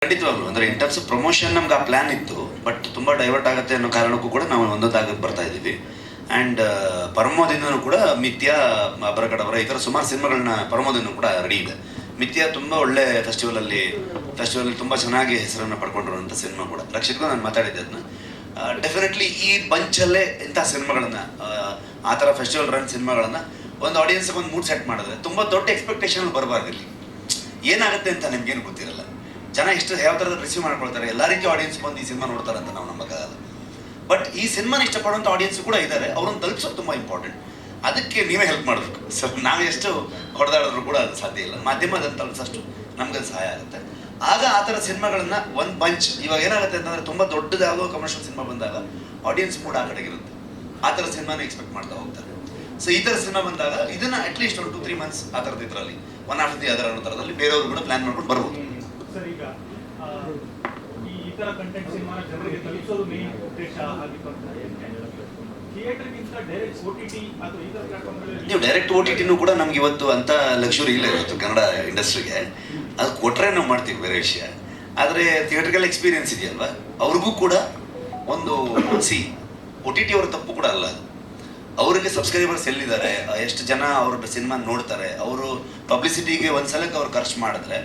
ಖಂಡಿತವಾಗ್ಲು ಅಂದರೆ in terms promotion ನಮ್ಗೆ ಆ ಪ್ಲ್ಯಾನ್ ಇತ್ತು, ಬಟ್ ತುಂಬ ಡೈವರ್ಟ್ ಆಗುತ್ತೆ ಅನ್ನೋ ಕಾರಣಕ್ಕೂ ಕೂಡ ನಾವು ಒಂದೊಂದಾಗಕ್ಕೆ ಬರ್ತಾ ಇದ್ದೀವಿ. ಆ್ಯಂಡ್ ಪರಮೋದಿಂದನೂ ಕೂಡ ಮಿಥ್ಯಾ, ಅಬರಕಡಬರ ಈ ಥರ ಸುಮಾರು ಸಿನಿಮಾಗಳನ್ನ ಪರಮೋದಿಂದನೂ ಕೂಡ ರೆಡಿ ಇದೆ. ಮಿಥ್ಯಾ ತುಂಬ ಒಳ್ಳೆ ಫೆಸ್ಟಿವಲಲ್ಲಿ ತುಂಬ ಚೆನ್ನಾಗಿ ಹೆಸರನ್ನು ಪಡ್ಕೊಂಡಿರುವಂಥ ಸಿನಿಮಾ ಕೂಡ. ರಕ್ಷಿತ್ಗೂ ನಾನು ಮಾತಾಡಿದ್ದೆ ಅದನ್ನ. ಡೆಫಿನೆಟ್ಲಿ ಈ ಬಂಚಲ್ಲೇ ಇಂಥ ಸಿನಿಮಾಗಳನ್ನು, ಆ ಥರ ಫೆಸ್ಟಿವಲ್ ರನ್ ಸಿನಿಮಾಗಳನ್ನು ಒಂದು ಆಡಿಯನ್ಸ್ಗೆ ಒಂದು ಮೂಡ್ ಸೆಟ್ ಮಾಡಿದ್ರೆ ತುಂಬ ದೊಡ್ಡ ಎಕ್ಸ್ಪೆಕ್ಟೇಷನ್ ಬರಬಾರ್ದಿಲ್ಲಿ. ಏನಾಗುತ್ತೆ ಅಂತ ನಿಮ್ಗೇನು ಗೊತ್ತಿರಲ್ಲ. ಜನ ಎಷ್ಟು ಯಾವ ಥರದ ರಿಸೀವ್ ಮಾಡ್ಕೊಳ್ತಾರೆ, ಎಲ್ಲ ರೀತಿ ಆಡಿಯನ್ಸ್ ಬಂದು ಈ ಸಿನಿಮಾ ನೋಡ್ತಾರೆ ಅಂತ ನಾವು ನಂಬಕ್ಕಾಗಲ್ಲ. ಬಟ್ ಈ ಸಿನಿಮಾನ ಇಷ್ಟಪಡುವಂಥ ಆಡಿಯನ್ಸ್ ಕೂಡ ಇದ್ದಾರೆ, ಅವ್ರನ್ನ ತಲುಪಿಸೋದು ತುಂಬ ಇಂಪಾರ್ಟೆಂಟ್. ಅದಕ್ಕೆ ನೀವೇ ಹೆಲ್ಪ್ ಮಾಡಬೇಕು. ಸೊ ನಾವು ಎಷ್ಟು ಹೊಡೆದಾಡಿದ್ರು ಕೂಡ ಅದು ಸಾಧ್ಯ ಇಲ್ಲ. ಮಾಧ್ಯಮ ಅದನ್ನು ತಲುಪಿಸೋಷ್ಟು ನಮ್ಗೆ ಸಹಾಯ ಆಗುತ್ತೆ. ಆಗ ಆ ಥರ ಸಿನಿಮಾಗಳನ್ನ ಒಂದು ಬಂಚ್, ಇವಾಗ ಏನಾಗುತ್ತೆ ಅಂತಂದರೆ ತುಂಬ ದೊಡ್ಡದು ಯಾವುದೋ ಕಮರ್ಷಿಯಲ್ ಸಿನಿಮಾ ಬಂದಾಗ ಆಡಿಯನ್ಸ್ ಕೂಡ ಆ ಕಡೆಗಿರುತ್ತೆ. ಆ ಥರ ಸಿನಿಮಾನ ಎಕ್ಸ್ಪೆಕ್ಟ್ ಮಾಡ್ತಾ ಹೋಗ್ತಾರೆ. ಸೊ ಈ ಥರ ಸಿನಿಮಾ ಬಂದಾಗ ಇದನ್ನು ಅಟ್ಲೀಸ್ಟ್ ಒಂದು 2-3 ಮಂತ್ಸ್ ಆ ಥರದ ಇದರಲ್ಲಿ ಒನ್ ಆಫ್ ದಿ ಅದರ ಅನ್ನೋ ಥರದಲ್ಲಿ ಬೇರೆಯವರು ಕೂಡ ಪ್ಲ್ಯಾನ್ ಮಾಡ್ಕೊಂಡು ಬರ್ಬೋದು. ಸರ್, ಈಗ ಈ ತರ ಕಂಟೆಂಟ್ ಸಿನಿಮಾ ಜನರಿಗೆ ತಲುಪಿಸೋದು ಮೇನ್ ಉದ್ದೇಶ ಆಗಿತ್ತು ಅಂತ ಥಿಯೇಟರ್ಗಿಂತ ಡೈರೆಕ್ಟ್ OTT ಅಥವಾ ಈ ತರ ಪ್ಲಾಟ್ಫಾರ್ಮ್ಗಳಲ್ಲಿ ನೀವು ಡೈರೆಕ್ಟ್ OTTನೂ ಕೂಡ ನಮ್ಗೆ ಇವತ್ತು ಅಂತ ಲಕ್ಸುರಿ ಇಲ್ಲ ಇವತ್ತು ಕನ್ನಡ ಇಂಡಸ್ಟ್ರಿಗೆ. ಅದು ಕೊಟ್ಟರೆ ನಾವು ಮಾಡ್ತೀವಿ, ಬೇರೆ ವಿಷಯ. ಆದರೆ ಥಿಯೇಟರ್ಗೆಲ್ಲ ಎಕ್ಸ್ಪೀರಿಯನ್ಸ್ ಇದೆಯಲ್ವ, ಅವ್ರಿಗೂ ಕೂಡ ಒಂದು OTT ಅವರ ತಪ್ಪು ಕೂಡ ಅಲ್ಲ ಅದು. ಅವರಿಗೆ ಸಬ್ಸ್ಕ್ರೈಬರ್ಸ್ ಎಲ್ಲಿದ್ದಾರೆ, ಎಷ್ಟು ಜನ ಅವ್ರ ಸಿನಿಮಾ ನೋಡ್ತಾರೆ, ಅವರು ಪಬ್ಲಿಸಿಟಿಗೆ ಒಂದ್ಸಲಕ್ಕೆ ಅವ್ರು ಖರ್ಚು ಮಾಡಿದ್ರೆ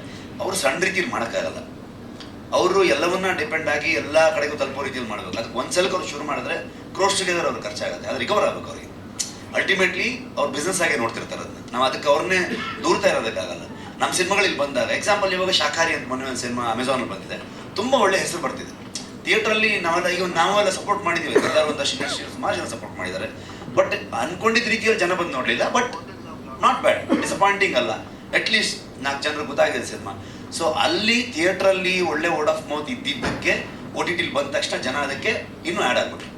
ಅವರು ಸಣ್ಣ ರೀತಿಯಲ್ಲಿ ಮಾಡೋಕ್ಕಾಗಲ್ಲ. ಅವರು ಎಲ್ಲವನ್ನ ಡಿಪೆಂಡ್ ಆಗಿ ಎಲ್ಲ ಕಡೆಗೂ ತಲುಪೋ ರೀತಿಯಲ್ಲಿ ಮಾಡಬೇಕು. ಅದಕ್ಕೆ ಒಂದ್ಸಲಕ್ಕೆ ಅವ್ರು ಶುರು ಮಾಡಿದ್ರೆ ಕ್ರೋಸ್ ಟುಗೆದರ್ ಅವ್ರಿಗೆ ಖರ್ಚಾಗುತ್ತೆ, ಅದು ರಿಕವರ್ ಆಗಬೇಕು ಅವ್ರಿಗೆ. ಅಲ್ಟಿಮೇಟ್ಲಿ ಅವ್ರು ಬಿಸ್ನೆಸ್ ಆಗಿ ನೋಡ್ತಿರ್ತಾರೆ ಅದನ್ನ. ನಾವು ಅದಕ್ಕೆ ಅವ್ರನ್ನೇ ದೂರ್ತಾ ಇರೋದಕ್ಕಾಗಲ್ಲ. ನಮ್ಮ ಸಿನಿಮಾಗಳಿಗೆ ಬಂದಾಗ ಎಕ್ಸಾಂಪಲ್ ಇವಾಗ ಶಾಖಾರಿ ಅಂತ ಮೊನ್ನೆ ಒಂದು ಸಿನಿಮಾ ಅಮೆಝಾನಲ್ಲಿ ಬಂದಿದೆ, ತುಂಬ ಒಳ್ಳೆ ಹೆಸರು ಬರ್ತಿದೆ. ಥಿಯೇಟ್ರಲ್ಲಿ ನಾವೆಲ್ಲ ಸಪೋರ್ಟ್ ಮಾಡಿದ್ದೀವಿ, ಎಲ್ಲರೂ ಒಂದಷ್ಟು ಇಂಡಸ್ಟ್ರಿ ಸುಮಾರು ಜನ ಸಪೋರ್ಟ್ ಮಾಡಿದ್ದಾರೆ. ಬಟ್ ಅನ್ಕೊಂಡಿದ್ದ ರೀತಿಯಲ್ಲಿ ಜನ ಬಂದು ನೋಡಲಿಲ್ಲ. ಬಟ್ ನಾಟ್ ಬ್ಯಾಡ್, ಡಿಸಪಾಯಿಂಟಿಂಗ್ ಅಲ್ಲ. ಅಟ್ಲೀಸ್ಟ್ 4 ಜನರಿಗೆ ಗೊತ್ತಾಗಿದೆ ಸಿನಿಮಾ. ಸೊ ಅಲ್ಲಿ ಥಿಯೇಟ್ರಲ್ಲಿ ಒಳ್ಳೆ ವರ್ಡ್ ಆಫ್ ಮೌತ್ ಇದ್ದಿದ್ದಕ್ಕೆ OTTಲಿ ಬಂದ ತಕ್ಷಣ ಜನ ಅದಕ್ಕೆ ಇನ್ನೂ ಆ್ಯಡ್ ಆಗ್ಬಿಟ್ರು.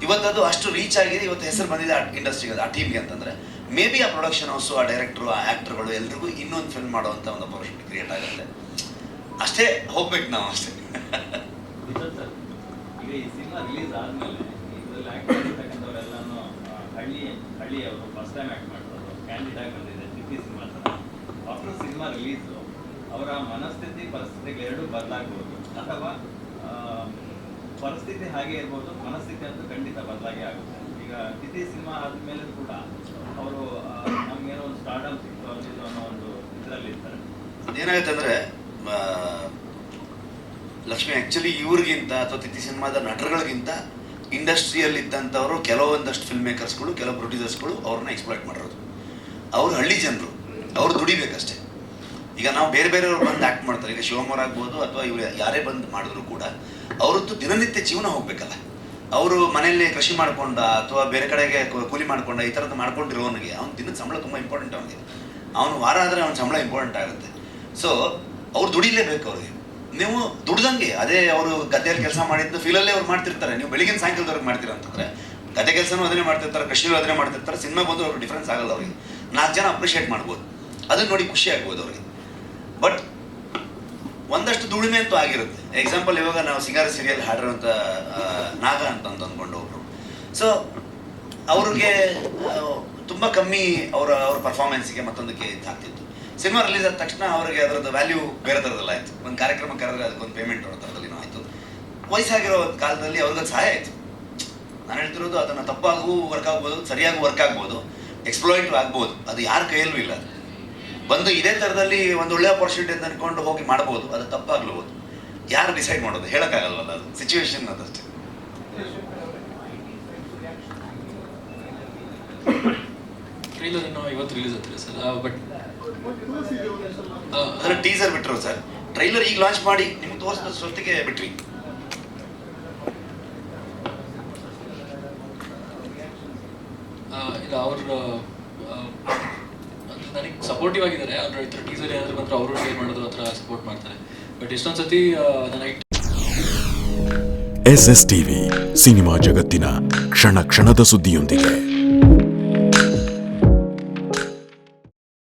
ಇವತ್ತದು ಅಷ್ಟು ರೀಚ್ ಆಗಿದೆ, ಇವತ್ತು ಹೆಸರು ಬಂದಿದೆ ಆ ಇಂಡಸ್ಟ್ರಿಗೆ, ಆ ಟೀಮ್ಗೆ ಅಂತಂದರೆ ಮೇ ಬಿ ಆ ಪ್ರೊಡಕ್ಷನ್ ಹೌಸು, ಆ ಡೈರೆಕ್ಟ್ರು, ಆ ಆ್ಯಕ್ಟರ್ಗಳು ಎಲ್ರಿಗೂ ಇನ್ನೊಂದು ಫಿಲ್ಮ್ ಮಾಡುವಂಥ ಒಂದು ಅಪರ್ಚುನಿಟಿ ಕ್ರಿಯೇಟ್ ಆಗುತ್ತೆ. ಅಷ್ಟೇ ಹೋಗ್ಬೇಕು ನಾವು, ಅಷ್ಟೇ. ಈಗ ಈ ಸಿನಿಮಾ ರಿಲೀಸ್ ಆದಮೇಲೆ ಇದರಲ್ಲಿ ಆ್ಯಕ್ಟ್ ಮಾಡಿರ್ತಕ್ಕಂಥವರೆಲ್ಲನೂ ಹಳ್ಳಿಯವರು ಫಸ್ಟ್ ಟೈಮ್ ಆ್ಯಕ್ಟ್ ಮಾಡ್ತಾರೆ, ಕ್ಯಾಂಡಿಡ್ ಆಗಿ ಬಂದಿದೆ ತಿಥಿ ಸಿನಿಮಾ ಥರ. ಆಫ್ಟರ್ ಸಿನಿಮಾ ರಿಲೀಸು ಅವರ ಮನಸ್ಥಿತಿ ಪರಿಸ್ಥಿತಿಗಳೆರಡೂ ಬದಲಾಗ್ಬೋದು, ಅಥವಾ ಪರಿಸ್ಥಿತಿ ಹಾಗೆ ಇರ್ಬೋದು, ಮನಸ್ಥಿತಿ ಅಂತೂ ಖಂಡಿತ ಬದಲಾಗಿ ಆಗುತ್ತೆ. ಈಗ ತಿಥಿ ಸಿನಿಮಾ ಆದಮೇಲೆ ಕೂಡ ಅವರು ನಮಗೇನೋ ಒಂದು ಸ್ಟಾರ್ಡಮ್ ಸಿಕ್ತು ಅನ್ನೋ ಒಂದು ಇದರಲ್ಲಿ ಇರ್ತಾರೆ. ಅದೇನಾಗುತ್ತೆ ಅಂದರೆ ಲಕ್ಷ್ಮಿ, ಆ್ಯಕ್ಚುಲಿ ಇವ್ರಿಗಿಂತ ಅಥವಾ ತಿಥಿ ಸಿನಿಮಾದ ನಟರುಗಳಿಗಿಂತ ಇಂಡಸ್ಟ್ರಿಯಲ್ಲಿ ಇದ್ದಂಥವರು ಕೆಲವೊಂದಷ್ಟು ಫಿಲ್ಮ್ ಮೇಕರ್ಸ್ಗಳು, ಕೆಲವು ಪ್ರೊಡ್ಯೂಸರ್ಸ್ಗಳು ಅವ್ರನ್ನ ಎಕ್ಸ್ಪ್ಲಾಯ್ಟ್ ಮಾಡಿರೋದು. ಅವರು ಹಳ್ಳಿ ಜನರು, ಅವ್ರು ದುಡಿಬೇಕಷ್ಟೇ. ಈಗ ನಾವು ಬೇರೆ ಬೇರೆಯವ್ರು ಬಂದು ಆ್ಯಕ್ಟ್ ಮಾಡ್ತಾರೆ. ಈಗ ಶಿವಮೊಗ್ಗ ಆಗ್ಬೋದು ಅಥವಾ ಇವರು ಯಾರೇ ಬಂದು ಮಾಡಿದ್ರು ಕೂಡ ಅವ್ರದ್ದು ದಿನನಿತ್ಯ ಜೀವನ ಹೋಗ್ಬೇಕಲ್ಲ. ಅವರು ಮನೆಯಲ್ಲಿ ಕೃಷಿ ಮಾಡ್ಕೊಂಡ ಅಥವಾ ಬೇರೆ ಕಡೆಗೆ ಕೂಲಿ ಮಾಡ್ಕೊಂಡ ಈ ಥರದ್ದು ಮಾಡ್ಕೊಂಡಿರೋನಿಗೆ ಅವ್ನ ದಿನದ ಸಂಬಳ ತುಂಬ ಇಂಪಾರ್ಟೆಂಟ್. ಅವನಿಗೆ ಅವನು ವಾರ ಆದರೆ ಅವ್ನ ಸಂಬಳ ಇಂಪಾರ್ಟೆಂಟ್ ಆಗುತ್ತೆ. ಸೊ ಅವ್ರು ದುಡಿಲೇಬೇಕು. ಅವ್ರಿಗೆ ನೀವು ದುಡ್ದಂಗೆ ಅದೇ ಅವರು ಗದ್ದೆಯಲ್ಲಿ ಕೆಲಸ ಮಾಡಿದ್ದು ಫೀಲಲ್ಲೇ ಅವ್ರು ಮಾಡ್ತಿರ್ತಾರೆ. ನೀವು ಬೆಳಿಗ್ಗೆ ಸಾಯಂಕಾಲದವ್ರಿಗೆ ಮಾಡ್ತೀರ ಅಂತಂದರೆ ಗದ್ದೆ ಕೆಲಸನೂ ಅದನ್ನೇ ಮಾಡ್ತಿರ್ತಾರೆ, ಕೃಷಿಯೂ ಅದನ್ನೇ ಮಾಡ್ತಿರ್ತಾರೆ. ಸಿನಿಮಾ ಬಂದು ಅವ್ರಿಗೆ ಡಿಫ್ರೆನ್ಸ್ ಆಗಲ್ಲ. ಅವ್ರಿಗೆ 4 ಜನ ಅಪ್ರಿಷಿಯೇಟ್ ಮಾಡ್ಬೋದು, ಅದನ್ನ ನೋಡಿ ಖುಷಿ ಆಗ್ಬೋದು ಅವ್ರಿಗೆ. ಬಟ್ ಒಂದಷ್ಟು ದುಡಿಮೆ ಅಂತೂ ಆಗಿರುತ್ತೆ. ಎಕ್ಸಾಂಪಲ್ ಇವಾಗ ನಾವು ಸಿಂಗಾರ ಸೀರಿಯಲ್ ಹಾಡಿರೋಂಥ ನಾಗ ಅಂತ ಅಂದ್ಕೊಂಡು ಒಬ್ರು. ಸೊ ಅವ್ರಿಗೆ ತುಂಬ ಕಮ್ಮಿ ಅವರ ಪರ್ಫಾರ್ಮೆನ್ಸಿಗೆ ಮತ್ತೊಂದಕ್ಕೆ ಇದಾಗ್ತಿತ್ತು. ಸಿನಿಮಾ ರಿಲೀಸ್ ಆದ ತಕ್ಷಣ ಅವರಿಗೆ ಅದರದ್ದು ವ್ಯಾಲ್ಯೂ ಬೇರೆ ಥರದಲ್ಲಿ ಆಯಿತು. ಒಂದು ಕಾರ್ಯಕ್ರಮ ಕರೆದ್ರೆ ಅದಕ್ಕೊಂದು ಪೇಮೆಂಟ್ ಅನ್ನೋ ಥರದಲ್ಲಿ ಆಯಿತು. ವಯಸ್ಸಾಗಿರೋ ಕಾಲದಲ್ಲಿ ಅವ್ರಿಗೆ ಸಹಾಯ ಆಯಿತು. ನಾನು ಹೇಳ್ತಿರೋದು ಅದನ್ನು ತಪ್ಪಾಗೂ ವರ್ಕ್ ಆಗ್ಬೋದು, ಸರಿಯಾಗಿ ವರ್ಕ್ ಆಗ್ಬೋದು, ಎಕ್ಸ್ಪ್ಲಾಯ್ಟ್ ಆಗ್ಬೋದು. ಅದು ಯಾರ ಕೈಯಲ್ಲೂ ಇಲ್ಲ. ಅದು ಬಂದು ಇದೇ ಥರದಲ್ಲಿ ಒಂದು ಒಳ್ಳೆ ಅಪರ್ಚುನಿಟಿ ಅಂತ ಅಂದ್ಕೊಂಡು ಹೋಗಿ ಮಾಡ್ಬೋದು, ಅದು ತಪ್ಪಾಗ್ಲಬೋದು. ಯಾರು ಡಿಸೈಡ್ ಮಾಡೋದು ಹೇಳೋಕ್ಕಾಗಲ್ವಲ್ಲ, ಅದು ಸಿಚುವೇಶನ್ ಅದಷ್ಟೇ. ಟ್ರೈಲರ್ ಇವತ್ತು ರಿಲೀಸ್ ಆಗ್ತಿದೆ ಸರ್. ಬಟ್ ಅದರ ಟೀಸರ್ ಬಿಟ್ಟರು ಸರ್. ಟ್ರೈಲರ್ ಈಗ ಲಾಂಚ್ ಮಾಡಿ ನಿಮ್ಗೆ ತೋರಿಸಿದ ಸ್ವತ್ತಿಗೆ ಬಿಟ್ರಿ. ಇಲ್ಲ, ಅವರು ನನಗೆ ಸಪೋರ್ಟಿವ್ ಆಗಿದ್ದಾರೆ. ಅವ್ರ ಈ ಥರ ಟೀಸರ್ ಏನಾದರೂ ಬಂದರೆ ಅವರು ಶೇರ್ ಮಾಡೋದು ಆ ಥರ ಸಪೋರ್ಟ್ ಮಾಡ್ತಾರೆ. ಬಟ್ ಎಷ್ಟೊಂದು ಸತಿ ನನಗೆ SSTV ಸಿನಿಮಾ ಜಗತ್ತಿನ ಕ್ಷಣ ಕ್ಷಣದ ಸುದ್ದಿಯೊಂದಿಗೆ.